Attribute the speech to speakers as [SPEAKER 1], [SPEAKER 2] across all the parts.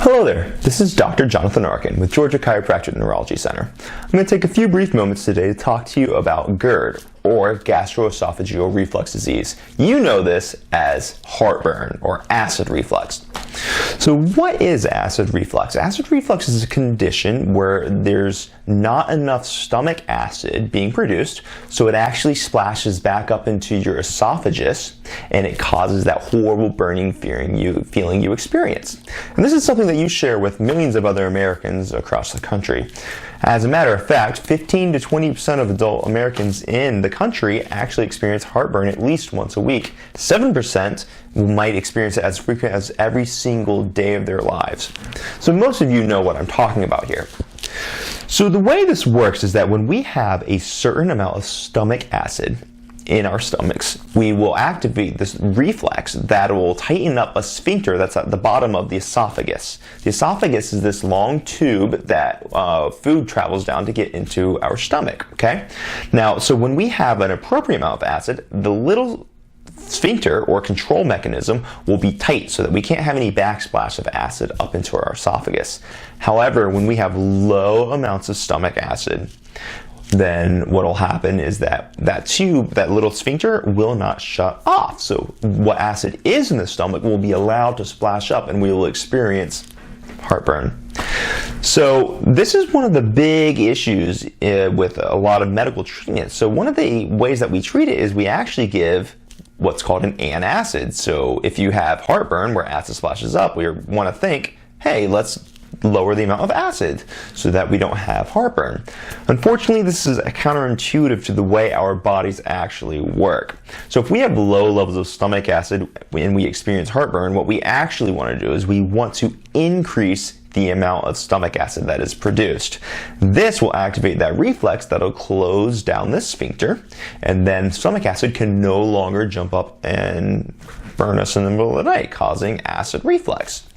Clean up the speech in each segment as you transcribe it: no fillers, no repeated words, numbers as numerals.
[SPEAKER 1] Hello there, this is Dr. Jonathan Arkin with Georgia Chiropractic Neurology Center. I'm going to take a few brief moments today to talk to you about GERD, or Gastroesophageal reflux disease. You know this as heartburn or acid reflux. So what is acid reflux? Acid reflux is a condition where there's not enough stomach acid being produced, so it actually splashes back up into your esophagus and it causes that horrible burning feeling you experience. And this is something that you share with millions of other Americans across the country. As a matter of fact, 15 to 20% of adult Americans in the country actually experience heartburn at least once a week. 7% might experience it as frequent as every single day of their lives. So most of you know what I'm talking about here. So the way this works is that when we have a certain amount of stomach acid in our stomachs, we will activate this reflex that will tighten up a sphincter that's at the bottom of the esophagus. The esophagus is this long tube that food travels down to get into our stomach, okay? Now, so when we have an appropriate amount of acid, the little sphincter or control mechanism will be tight so that we can't have any backsplash of acid up into our esophagus. However, when we have low amounts of stomach acid, then what will happen is that tube, that little sphincter, will not shut off. So what acid is in the stomach will be allowed to splash up and we will experience heartburn. So this is one of the big issues with a lot of medical treatment. So one of the ways that we treat it is we actually give what's called an antacid. So if you have heartburn where acid splashes up, we want to think, hey, let's lower the amount of acid so that we don't have heartburn. Unfortunately, this is counterintuitive to the way our bodies actually work. So if we have low levels of stomach acid and we experience heartburn, what we actually want to do is we want to increase the amount of stomach acid that is produced. This will activate that reflex that'll close down this sphincter, and then stomach acid can no longer jump up and burn us in the middle of the night, causing acid reflux.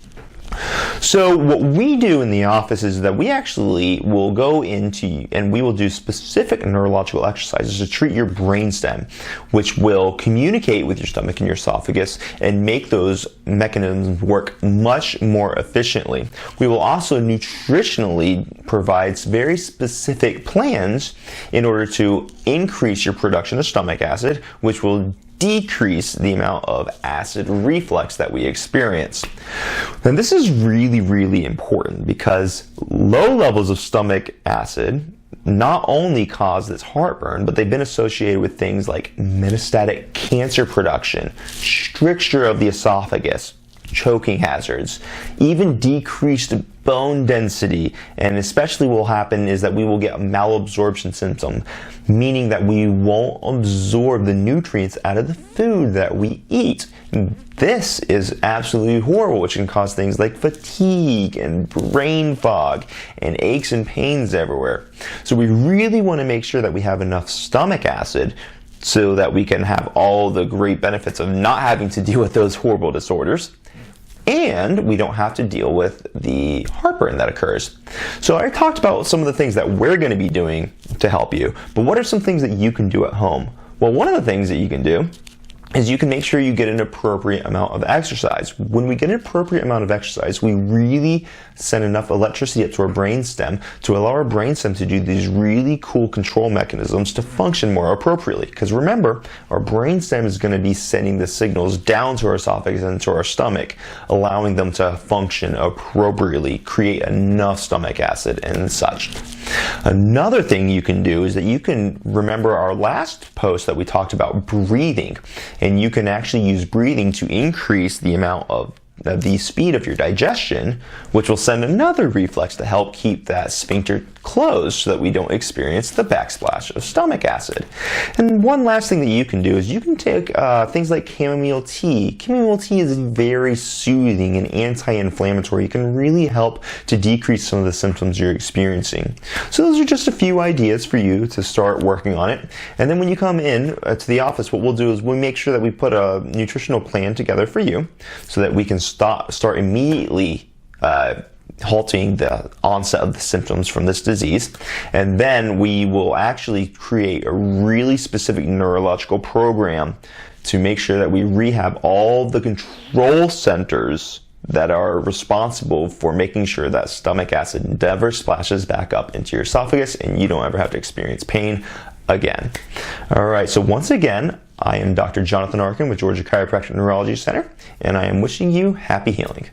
[SPEAKER 1] So what we do in the office is that we actually will go into and we will do specific neurological exercises to treat your brainstem, which will communicate with your stomach and your esophagus and make those mechanisms work much more efficiently. We will also nutritionally provide very specific plans in order to increase your production of stomach acid, which will decrease the amount of acid reflux that we experience. And this is really, really important because low levels of stomach acid not only cause this heartburn, but they've been associated with things like metastatic cancer production, stricture of the esophagus, choking hazards, even decreased bone density, and especially what will happen is that we will get a malabsorption symptom, meaning that we won't absorb the nutrients out of the food that we eat. This is absolutely horrible, which can cause things like fatigue and brain fog and aches and pains everywhere. So we really want to make sure that we have enough stomach acid so that we can have all the great benefits of not having to deal with those horrible disorders, and we don't have to deal with the heartburn that occurs. So I talked about some of the things that we're going to be doing to help you, but what are some things that you can do at home? Well, one of the things that you can do is you can make sure you get an appropriate amount of exercise. When we get an appropriate amount of exercise, we really send enough electricity up to our brainstem to allow our brainstem to do these really cool control mechanisms to function more appropriately. Because remember, our brainstem is going to be sending the signals down to our esophagus and to our stomach, allowing them to function appropriately, create enough stomach acid and such. Another thing you can do is that you can remember our last post that we talked about breathing, and you can actually use breathing to increase the amount of the speed of your digestion, which will send another reflex to help keep that sphincter closed so that we don't experience the backsplash of stomach acid. And one last thing that you can do is you can take things like chamomile tea. Chamomile tea is very soothing and anti-inflammatory. It can really help to decrease some of the symptoms you're experiencing. So those are just a few ideas for you to start working on it. And then when you come in to the office, what we'll do is we'll make sure that we put a nutritional plan together for you so that we can start immediately halting the onset of the symptoms from this disease. And then we will actually create a really specific neurological program to make sure that we rehab all the control centers that are responsible for making sure that stomach acid never splashes back up into your esophagus and you don't ever have to experience pain again. All right, so once again, I am Dr. Jonathan Arkin with Georgia Chiropractic Neurology Center, and I am wishing you happy healing.